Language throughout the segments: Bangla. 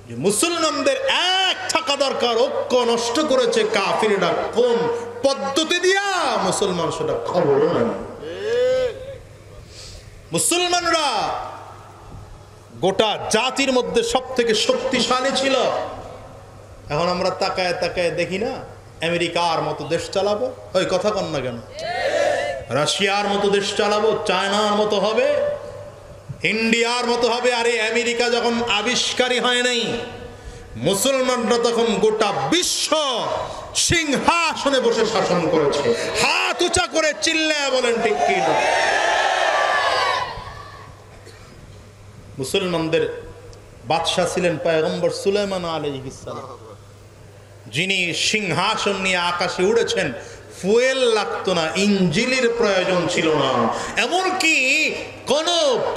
যে মুসলমানদের এক থাকা দরকার, ঐক্য নষ্ট করেছে কাফিররা কোন পদ্ধতি দিয়া মুসলমান সেটা খবর নেই। মুসলমানরা গোটা জাতির মধ্যে সব থেকে শক্তিশালী ছিল। এখন আমরা তাকায় তাকায় দেখি না আমেরিকার মতো দেশ চালাবো, ওই কথা কন না কেন? রাশিয়ার মতো দেশ চালাবো, চায়নার মতো হবে, ইন্ডিয়ার মতো হবে। আরে আমেরিকা যখন আবিষ্কারই হয় নাই, মুসলমানরা তখন গোটা বিশ্ব সিংহাসনে বসে শাসন করেছে। হাত উঁচা করে চিল্লায় বলেন ঠিক কি না? মুসলমানদের বাদশা ছিলেন পয়গম্বর সুলাইমান আলাইহিস সালাম, যিনি সিংহাসন নিয়ে আকাশে উড়েছেন। ফুয়েল লাগতো না, ইঞ্জিনের প্রয়োজন ছিল না, এমনকি কোন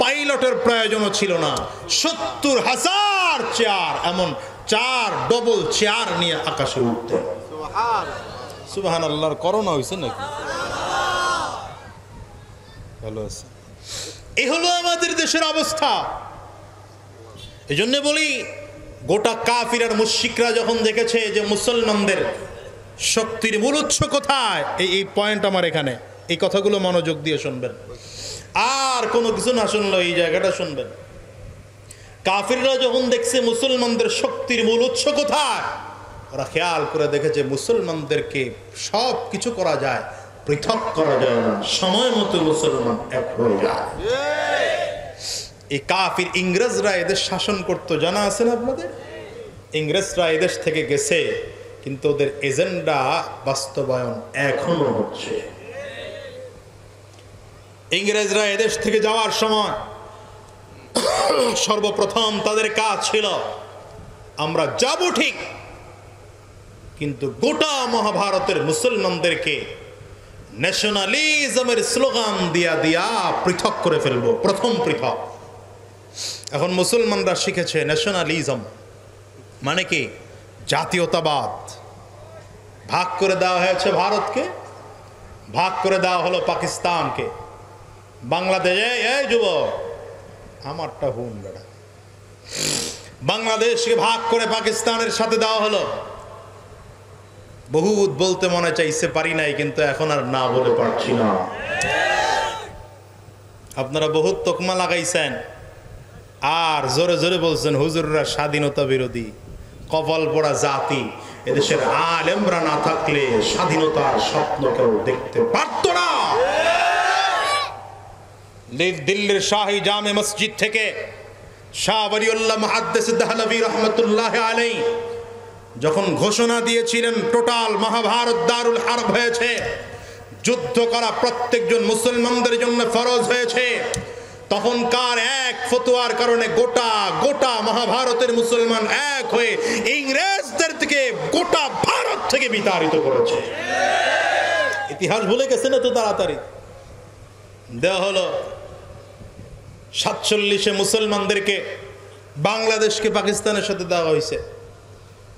পাইলটের প্রয়োজনও ছিল না। ৭০,০০০ চেয়ার, এমন ৪ ডবল চেয়ার নিয়ে আকাশে উঠতেন। সুবহানাল্লাহ। করোনা হয়েছে নাকি? ভালো আছে। এই হলো আমাদের দেশের অবস্থা। এই জন্য বলি, গোটা কাফির আর মুশরিকরা যখন দেখেছে যে মুসলমানদের শক্তির মূল উৎস কোথায়, এই পয়েন্ট আমার এখানে, এই কথাগুলো মনোযোগ দিয়ে শুনবেন, আর কোনো কিছু না শুনলো এই জায়গাটা শুনবেন। কাফিররা যখন দেখছে মুসলমানদের শক্তির মূল উৎস কোথায়, ওরা খেয়াল করে দেখেছে মুসলমানদেরকে সব কিছু করা যায়, পৃথক করা যায় না, সময় মতো মুসলমান এক হয়ে যায়। এই কাফির ইংরেজরা এদের শাসন করতো, জানা আছে না আপনাদের? ইংরেজরা এদেশ থেকে গেছে, কিন্তু ওদের এজেন্ডা বাস্তবায়ন এখনো হচ্ছে। ইংরেজরা এদেশ থেকে যাওয়ার সময় সর্বপ্রথম তাদের কাজ ছিল, আমরা যাব ঠিক, কিন্তু গোটা মহাভারতের মুসলমানদেরকে ন্যাশনালিজমের স্লোগান দিয়া দিয়া পৃথক করে ফেলবো। প্রথম পৃথক। এখন মুসলমানরা শিখেছে ন্যাশনালিজম মানে কি? জাতীয়তাবাদ। ভাগ করে দেওয়া হয়েছে ভারতকে, ভাগ করে দেওয়া হলো পাকিস্তানকে, বাংলাদেশে। এই যুবক আমারটা হুন বেড়া, বাংলাদেশকে ভাগ করে পাকিস্তানের সাথে দেওয়া হলো। বহুত বলতে মনে চাইছে, পারি নাই, কিন্তু এখন আর না বলে পারছি না। আপনারা বহুত তকমা লাগাইছেন আর জোরে জোরে বলছেন হুজুররা স্বাধীনতা বিরোধী, কপাল পোড়া জাতি। এদেশের আলেমরা না থাকলে স্বাধীনতার স্বপ্ন কেউ দেখতে পারত না। দিল্লির শাহী জামে মসজিদ থেকে শাহ ওয়ালিউল্লাহ মুহাদ্দিস দেহলভী রহমাতুল্লাহ আলাইহি যখন ঘোষণা দিয়েছিলেন টোটাল মহাভারত দারুল হারব হয়েছে, যুদ্ধ করা প্রত্যেকজন মুসলমানদের জন্য ফরজ হয়েছে, তখনকার এক ফতোয়ার কারণে গোটা গোটা মহাভারতের মুসলমান এক হয়ে ইংরেজদের থেকে গোটা ভারত থেকে বিতাড়িত করেছে। ইতিহাস ভুলে গেছে না তো তাড়াতাড়ি। দেওয়া হলো 47-এ মুসলমানদেরকে বাংলাদেশকে পাকিস্তানের সাথে দেওয়া হয়েছে।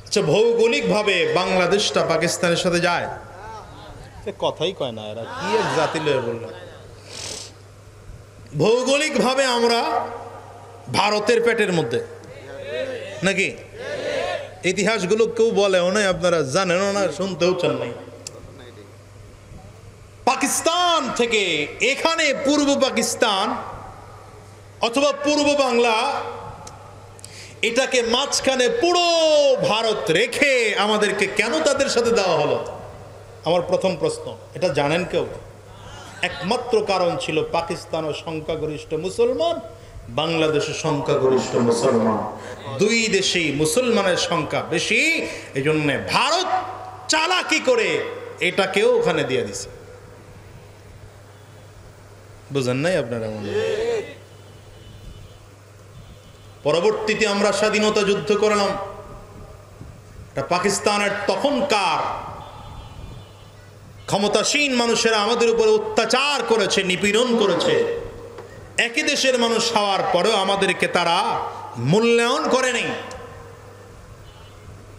আচ্ছা, ভৌগোলিকভাবে বাংলাদেশটা পাকিস্তানের সাথে যায়? কথাই কয় না এরা, কি এক জাতি লয়ে বলল। ভৌগোলিকভাবে আমরা ভারতের পেটের মধ্যে নাকি? ইতিহাসগুলো কেউ বলেও নাই, আপনারা জানেনও না, শুনতেও চান নাই। পাকিস্তান থেকে এখানে পূর্ব পাকিস্তান অথবা পূর্ব বাংলা, এটাকে মাঝখানে পুরো ভারত রেখে আমাদেরকে কেন তাদের সাথে দেওয়া হলো? আমার প্রথম প্রশ্ন, এটা জানেন কেউ? একমাত্র কারণ ছিল পাকিস্তানও সংখ্যাগরিষ্ঠ মুসলমান, বাংলাদেশের সংখ্যাগরিষ্ঠ মুসলমান, দুই দেশেই মুসলমানের সংখ্যা বেশি। এই জন্য ভারত চালাকি করে এটাকেও ওখানে দিয়ে দিছে। বুঝেন নাই আপনারা? পরবর্তীতে আমরা স্বাধীনতা যুদ্ধ করলাম, পাকিস্তানের তখনকার ক্ষমতাসীন মানুষেরা আমাদের উপরে অত্যাচার করেছে, নিপীড়ন করেছে। একই দেশের মানুষ হওয়ার পরেও আমাদেরকে তারা মূল্যায়ন করেনি।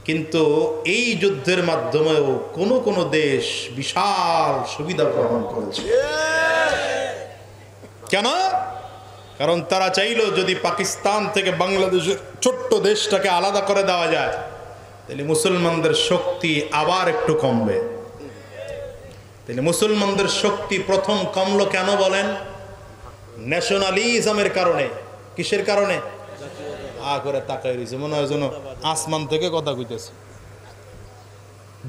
কিন্তু এই যুদ্ধের মাধ্যমেও কোন কোন দেশ বিশাল সুবিধা গ্রহণ করেছে। কেন? কারণ তারা চাইলো যদি পাকিস্তান থেকে বাংলাদেশের ছোট্ট দেশটাকে আলাদা করে দেওয়া যায় তাহলে মুসলমানদের শক্তি আবার একটু কমবে। তাহলে মুসলমানদের শক্তি প্রথম কমলো কেন বলেন? ন্যাশনালিজমের কারণে। কিসের কারণে? করে তাকাই রয়েছে, মনে হয় যেন আসমান থেকে কথা কইতেছে।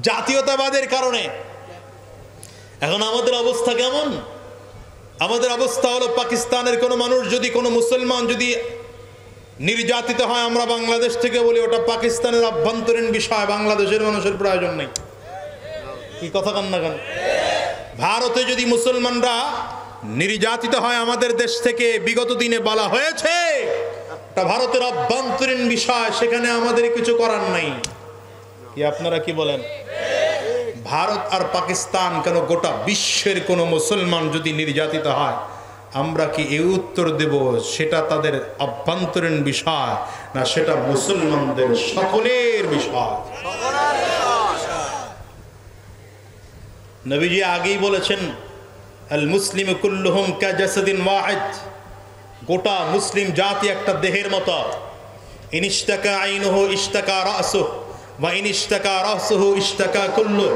জাতীয়তাবাদের কারণে। এখন আমাদের অবস্থা কেমন? আমাদের অবস্থা হলো পাকিস্তানের কোনো মানুষ যদি, কোনো মুসলমান যদি নির্যাতিত হয়, আমরা বাংলাদেশ থেকে বলি ওটা পাকিস্তানের আভ্যন্তরীণ বিষয়, বাংলাদেশের মানুষের প্রয়োজন নেই। কি কথা কান না কেন? ভারতে যদি মুসলমানরা নির্যাতিত হয় আমাদের দেশ থেকে, বিগত দিনে বলা হয়েছে এটা ভারতের আভ্যন্তরীণ বিষয়, সেখানে আমাদের কিছু করার নাই। কি আপনারা কি বলেন? ভারত আর পাকিস্তান কেন, গোটা বিশ্বের কোনো মুসলমান যদি নির্যাতিত হয় আমরা কি এই উত্তর দেব সেটা তাদের আভ্যন্তরীণ বিষয় না সেটা মুসলমানদের সকলের বিষয়? নবীজি আগেই বলেছেন আল মুসলিম কুল্লুহুম কাজাসাদিন ওয়াহিদ, গোটা মুসলিম জাতি একটা দেহের মতো। ইনিশতাকা আইনুহু ইশতাকা রাসুহু ওয়া ইনিশতাকা রাসুহু ইশতাকা কুল্লু।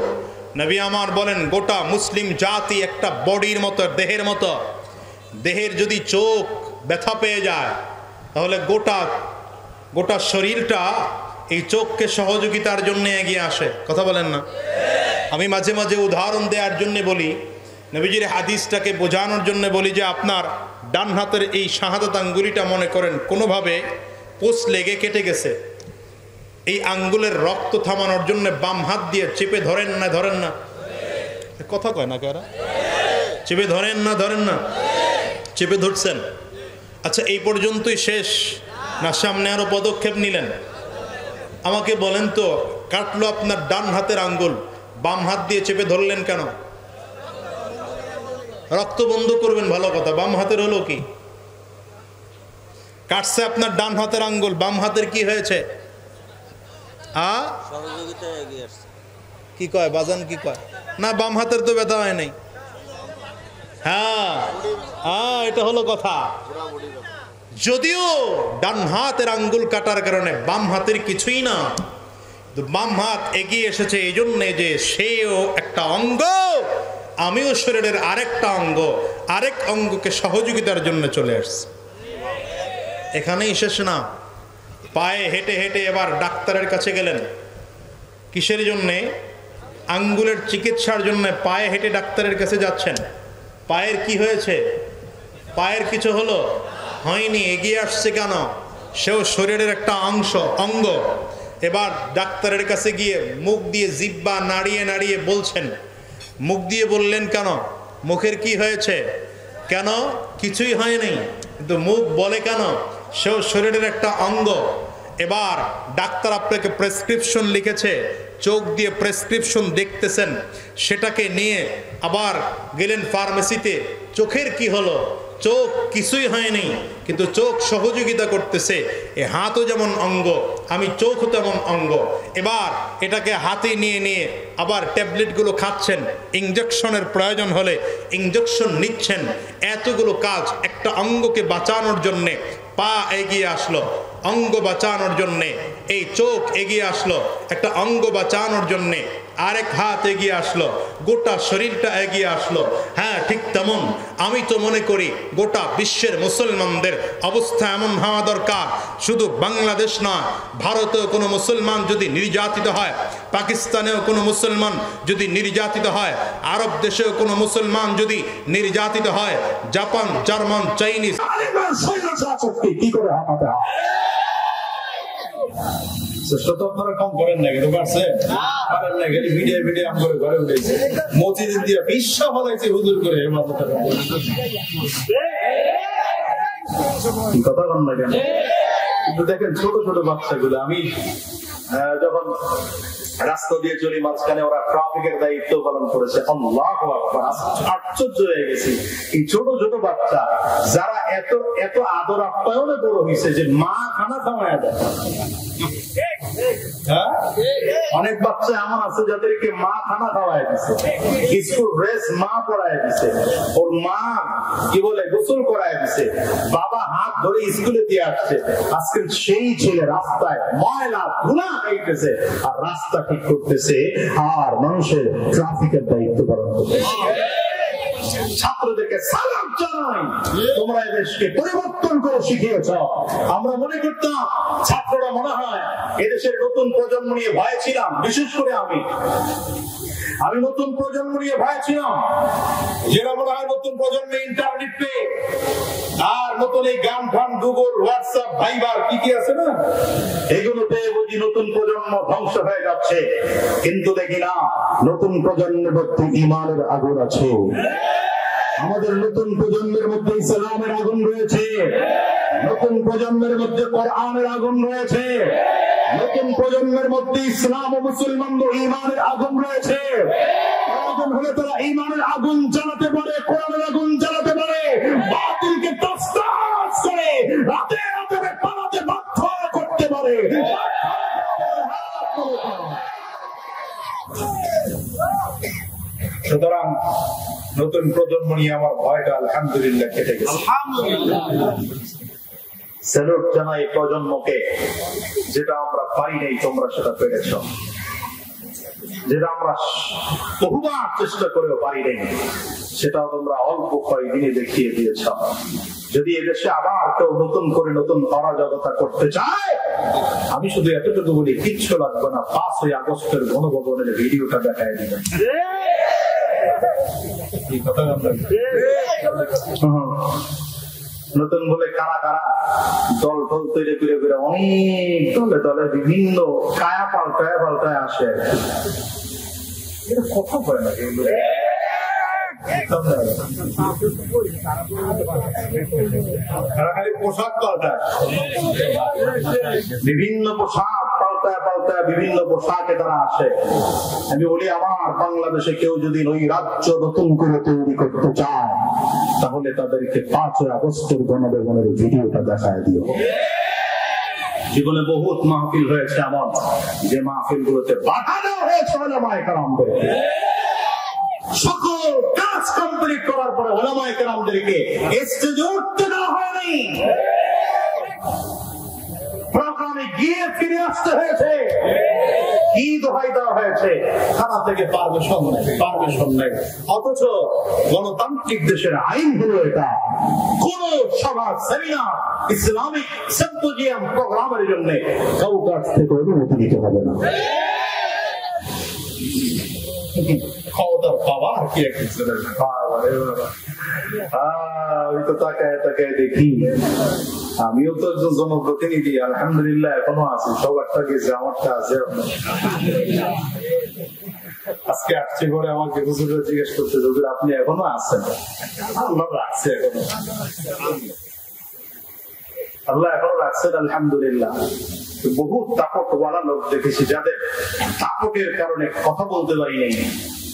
নবী আমার বলেন গোটা মুসলিম জাতি একটা বডির মতো, দেহের মতো। দেহের যদি চোখ ব্যথা পেয়ে যায় তাহলে গোটা শরীরটা এই চোখকে সহযোগিতার জন্য এগিয়ে আসে। কথা বলেন না? আমি মাঝে মাঝে উদাহরণ দেওয়ার জন্য বলি, নবীজির হাদিসটাকে বোঝানোর জন্য বলি যে আপনার ডান হাতের এই শাহাদাত আঙ্গুলিটা মনে করেন কোনোভাবে পোস্ট লেগে কেটে গেছে, এই আঙ্গুলের রক্ত থামানোর জন্য বাম হাত দিয়ে চেপে ধরেন না? ধরেন না? কথা কয় না কারা? চেপে ধরেন না? ধরেন না? চেপে ধরছেন। আচ্ছা, এই পর্যন্তই শেষ না সামনে আরো পদক্ষেপ নিলেন? আমাকে বলেন তো, কাটলো আপনার ডান হাতের আঙ্গুল, বাম হাত দিয়ে চেপে ধরলেন কেন? রক্ত বন্ধ করবেন, ভালো কথা। বাম হাতের হলো কি? কাটছে আপনার ডান হাতের আঙ্গুল, বাম হাতের কি হয়েছে? কি কয় বাজান? কি কয়? না, বাম হাতের তো ব্যথা হয় নাই। হ্যাঁ, এটা হলো কথা। যদিও ডান হাতের আঙ্গুল কাটার কারণে বাম হাতের কিছুই না, বাম হাত এগিয়ে এসেছে এই জন্যে যে সেও একটা অঙ্গ, আমিও শরীরের আরেকটা অঙ্গ, আরেক অঙ্গকে সহযোগিতার জন্য চলে আসছে। এখানেই শেষ না, পায়ে হেঁটে হেঁটে এবার ডাক্তারের কাছে গেলেন। কিসের জন্যে? আঙ্গুলের চিকিৎসার জন্য পায়ে হেঁটে ডাক্তারের কাছে যাচ্ছেন। পায়ের কি হয়েছে? পায়ের কিছু হলো? হয়নি। এগিয়ে আসছে কেন? সেও শরীরের একটা অঙ্গ। এবার ডাক্তারের কাছে গিয়ে মুখ দিয়ে জিহ্বা নাড়িয়ে নাড়িয়ে বলছেন। মুখ দিয়ে বললেন কেন? মুখের কি হয়েছে? কেন? কিছুই হয়নি, কিন্তু মুখ বলে কেন? সেও শরীরের একটা অঙ্গ। এবার ডাক্তার আপনাকে প্রেসক্রিপশন লিখেছে, চোখ দিয়ে প্রেসক্রিপশন দেখতেছেন, সেটাকে নিয়ে আবার গেলেন ফার্মেসিতে। চোখের কি হলো? চোখ কিছুই হয়নি, কিন্তু চোখ সহযোগিতা করতেছে। এ হাতও যেমন অঙ্গ, আমি চোখও তেমন অঙ্গ। এবার এটাকে হাতে নিয়ে নিয়ে আবার ট্যাবলেটগুলো খাচ্ছেন, ইঞ্জেকশনের প্রয়োজন হলে ইঞ্জেকশন নিচ্ছেন। এতগুলো কাজ একটা অঙ্গকে বাঁচানোর জন্যে। পা এগিয়ে আসলো অঙ্গ বাঁচানোর জন্যে, এই চোখ এগিয়ে আসলো একটা অঙ্গ বাঁচানোর জন্যে, আরেক হাত এগিয়ে আসলো, গোটা শরীরটা এগিয়ে আসলো। হ্যাঁ, ঠিক তেমন আমি তো মনে করি গোটা বিশ্বের মুসলমানদের অবস্থা এমন হওয়া দরকার। শুধু বাংলাদেশ নয়, ভারতেও কোনো মুসলমান যদি নির্যাতিত হয়, পাকিস্তানেও কোনো মুসলমান যদি নির্যাতিত হয়, আরব দেশেও কোনো মুসলমান যদি নির্যাতিত হয়, জাপান, জার্মান, চাইনিজ কি করে হাঁটাতে হয়। চেষ্টা তো আপনারা কম করেন না, কিন্তু পারছে পারেন না, গেলে ভিডিও ভিডিও আম করে ঘরে উঠেছে, মসজিদ দিয়ে বিশ্বা ফলাইছে হুজুর করে। কথা কন না কেন? কিন্তু দেখেন ছোট ছোট বাচ্চাগুলো, আমি যখন রাস্তা দিয়ে চলি মাঝখানে ওরা ট্রাফিকের দায়িত্ব পালন করেছে। আল্লাহু আকবার, আশ্চর্য হয়ে গেছি। এই ছোট ছোট বাচ্চা যারা এত এত আদর আপ্যায়নে বড় হয়েছে যে মা খানা খাওয়ায় দেয়। অনেক বাচ্চা এমন আছে যাদেরকে মা খানা খাওয়ায় দিছে, স্কুল ড্রেস মা পরায় দিছে, ওর মা কি বলে গোসল করায় দিছে, বাবা হাত ধরে স্কুলে দিয়ে আসছে। আজকে সেই ছেলে রাস্তায় ময়লা ধুলা খাইতেছে আর রাস্তা ঠিক করতেছে আর মানুষের ট্রাফিকের দায়িত্ব পালন করতেছে। ছাত্রদেরকে সালাম জানাই, তোমরা এদেশকে পরিবর্তন করে শিখিয়েছ। আমরা মনে করতাম ছাত্ররা মনে হয় এদেশের নতুন প্রজন্ম নিয়ে ভয় ছিলাম, বিশেষ করে আমি নতুন প্রজন্ম নিয়ে ভয় ছিলাম, যেটা মনে হয় নতুন প্রজন্মে ইন্টারনেট পেয়ে আর নতুন এই গান ফান গুগল হোয়াটসঅ্যাপ ভাইবার কি আছে না, এগুলো পেয়ে বুঝি নতুন প্রজন্ম ধ্বংস হয়ে যাচ্ছে। কিন্তু দেখি না, নতুন প্রজন্মের মধ্যে ঈমানের আগুন আছে। আমাদের নতুন প্রজন্মের মধ্যে ইসলামের আগুন রয়েছে, নতুন প্রজন্মের মধ্যে কোরআনের আগুন রয়েছে, নতুন প্রজন্মের মধ্যে ইসলাম ও মুসলমান ঈমানের আগুন রয়েছে। প্রয়োজন হলে তারা ঈমানের আগুন জ্বালাতে পারে, কোরআনের আগুন জ্বালাতে পারে, বাতিলকে তসতাস করে রাতে রাতে পালাতে বাধ্য করতে পারে। সুতরাং নতুন প্রজন্ম নিয়ে আমার ভয়টা আলহামদুলিল্লাহ কেটে গেছে। স্যালুট জানাই প্রজন্মকে, যেটা আমরা পারি নাই তোমরা সেটা পেরেছ, যেটা আমরা বহুবার চেষ্টা করেও পারি নাই সেটাও তোমরা অল্প কয়েকদিনে দেখিয়ে দিয়েছ। যদি এদেশে আবার কেউ নতুন করে নতুন অরাজকতা করতে চায়, আমি শুধু এতটুকু বলি, কিচ্ছু লাগবে না, 5ই আগস্টের গণভবনের ভিডিওটা দেখায় দিবেন। নতুন বলে কারা কারা দল টল তৈরি করে করে অনেক দলে দলে বিভিন্ন কায়া পাল্টায় আসে, কথা বলে না পোশাক পাল্টায়, বিভিন্ন পোশাক পাল্টায় বিভিন্ন পোশাকে তারা আসে। আমি বলি, আমার বাংলাদেশে কেউ যদি ওই রাজ্য নতুন করে তৈরি করতে চায়, তাহলে তাদেরকে 5ই আগস্টের গণভবনের ভিডিওটা দেখায় দিও। জীবনে বহুত মাহফিল হয়েছে এমন, যে মাহফিল গুলোতে বাধা দেওয়া হয়েছে ওলামায়ে কেরামদেরকে। সকল কাজ কমপ্লিট করার পরে ওলামায়ে কেরামদেরকে স্টেজে উঠতে দেওয়া হয়নি, প্রোগ্রামে গিয়ে ফিরে আসতে হয়েছে। কি দোহাই দেওয়া হয়েছে, থানা থেকে পারমিশন নেই। অথচ গণতান্ত্রিক দেশের আইন হলো এটা, কোন সভা সেমিনার ইসলামিক সিম্পোজিয়াম প্রোগ্রামের জন্য কারো কাছ থেকে অনুমতি নিতে হবে না। ক্ষমতার পাওয়ার কি একটা ওই তো তাকায় দেখি, আমিও তো জনপ্রতিনিধি, আলহামদুলিল্লাহ এখনো আছি, সবারটা গেছে, আমারটা আছে। আজকে আসছে করে আমাকে হুজুরে জিজ্ঞেস করতে, হুজুর আপনি এখনো আছেন? আল্লাহ রাখছে, আল্লাহ এখনো রাখছেন, আলহামদুলিল্লাহ। বহু তাপটওয়ালা লোক দেখেছি যাদের তাপটের কারণে কথা বলতে পারি নাই,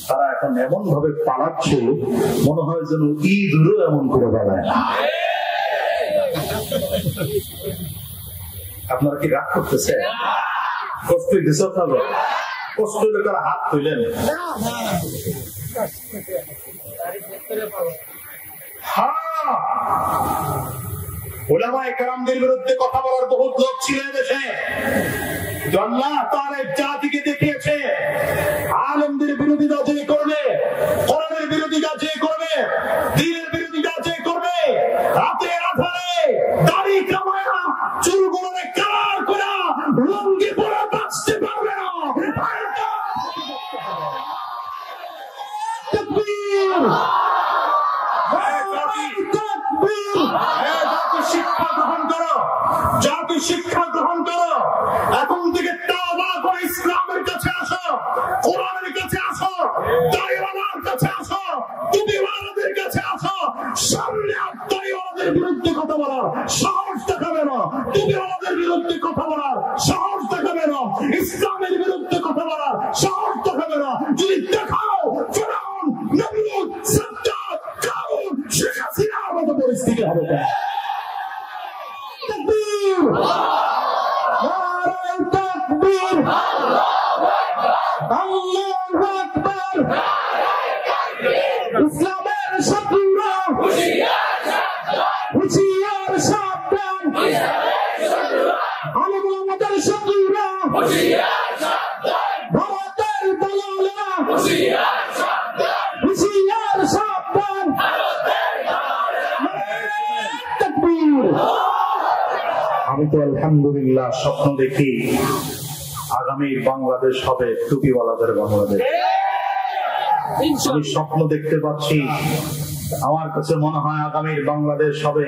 তারা এখন এমন ভাবে পালাচ্ছে মনে হয় যেন ঈদও এমন করে পালায়। আপনারা কি রাগ করতেছে? কষ্ট দিছে আপনাদের? কষ্ট হলে তারা হাত তুলেন। ওলামায়ে কেরামদের বিরুদ্ধে কথা বলার বহুত লোক ছিল দেশে। আল্লাহ তাআলা জাতিকে দেখিয়েছে, আলেমদের বিরোধিতা যে করবে, কোরআনের বিরোধিতা যে করবে, দ্বীনের বিরোধিতা যে করবে, রাতে রাতে দাড়ি কামায়া চুলগুলোরে কালার করা লুঙ্গি পরে বাঁচতে পারবে না। তাকবীর! শিক্ষা গ্রহণ করো, জাতি শিক্ষা গ্রহণ করো। এখন থেকে তাওবা করে ইসলামের কাছে আসো, কোরআনের কাছে আসো, দাড়িওয়ালার কাছে আসো, টুপিওয়ালাদের কাছে আসো। সামনে দাড়িওয়ালাদের বিরুদ্ধে কথা বলার সাহস দেখাবে না, টুপিওয়ালাদের বিরুদ্ধে কথা বলার সাহস দেখাবে না, ইসলামের বিরুদ্ধে কথা বলার সাহস দেখাবে না। যদি দেখাও, ফিরআউন, নমরুদ, সাদ্দাত, কারুন, শেখ হাসিনার মতো পরিস্থিতি হবে। তাকবীর! নারায়ে তাকবীর! আল্লাহু আকবার। ইসলামের শত্রুরা হুঁশিয়ার সাবধান, আলে মোহাম্মদের শত্রুরা ভারতের দালালেরা হুঁশিয়ার সাবধান। তাকবীর। আমি তো আলহামদুলিল্লাহ স্বপ্ন দেখি আগামীর বাংলাদেশ হবে টুপিওয়ালাদের বাংলাদেশ। আমি স্বপ্ন দেখতে পাচ্ছি, আমার কাছে মনে হয় আগামীর বাংলাদেশ হবে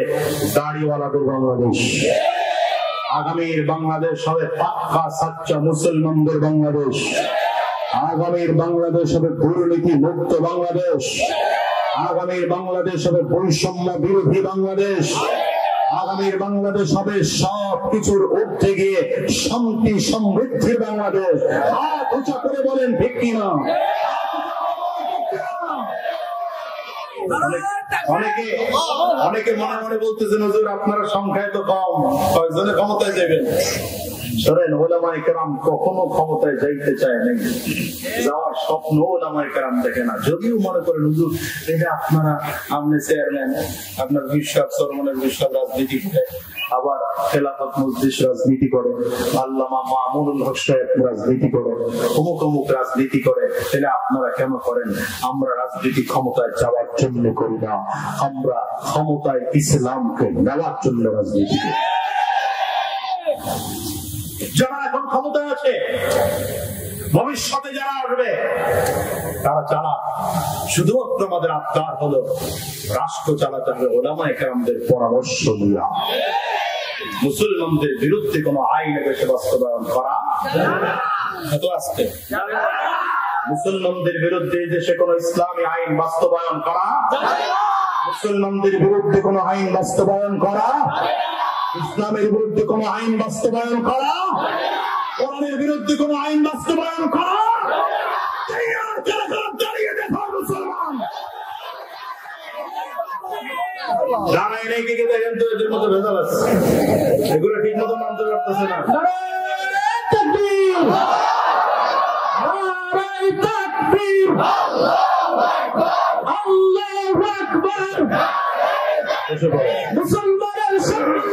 দাড়িওয়ালাদের বাংলাদেশ। আগামীর বাংলাদেশ হবে পাক্কা সাচ্চা মুসলমানদের বাংলাদেশ। আগামীর বাংলাদেশ হবে দুর্নীতি মুক্ত বাংলাদেশ। আগামীর বাংলাদেশ হবে বৈষম্য বিরোধী বাংলাদেশ। আগামীর বাংলাদেশ হবে সব কিছুর ঊর্ধ্বে গিয়ে শান্তি সমৃদ্ধির বাংলাদেশ। হাত উঁচা করে বলেন ঠিক কিনা? অনেকে মনে মনে বলতেছেন হুজুর আপনারা সংখ্যায় তো কম, কয়জনে ক্ষমতায় যাবেন? শোনেন, ওলামায়ে কেরাম কখনো ক্ষমতায় যাইতে চায় নাই, যাওয়ার স্বপ্ন ওলামায়ে কেরাম দেখে না। যদিও মনে করেন হুজুর এটা আপনারা, আপনি চেয়ারম্যান, আপনার বিশ্বাস চরমনের বিশ্বাস রাজনীতি করে, আবার খেলাফত মজলিস রাজনীতি করে, আল্লামা মামুনুল হক সাহেব রাজনীতি করে, অমুক অমুক রাজনীতি করে, তাহলে আপনারা কেন করেন? আমরা রাজনীতি ক্ষমতায় যাওয়ার জন্য করি না, আমরা ক্ষমতায় ইসলামকে নেওয়ার জন্য রাজনীতি করি। যারা এখন ক্ষমতায় আছে, ভবিষ্যতে যারা আসবে, তারা চালা শুধুমাত্র আমাদের আবদার হলো রাষ্ট্র চালাতে হবে ওলামায়ে কেরামদের পরামর্শ নিয়ে। মুসলমানদের বিরুদ্ধে কোন আইন দেশে বাস্তবায়ন করা এত আসতে, মুসলমানদের বিরুদ্ধে দেশে কোন ইসলামী আইন বাস্তবায়ন করা, মুসলমানদের বিরুদ্ধে কোন আইন বাস্তবায়ন করা, ইসলামের বিরুদ্ধে কোন আইন বাস্তবায়ন করা, কোরআনের বিরুদ্ধে কোন আইন বাস্তবায়ন করা। দাঁড়িয়ে দেখো মুসলমান, দাঁড়ায় নেই কে দেখেন তো, এদের মতো ভেজাল আছে, এগুলো ঠিক মতো মানতে পারতেছে না। আল্লাহু আকবার। মুসলমানের সামনে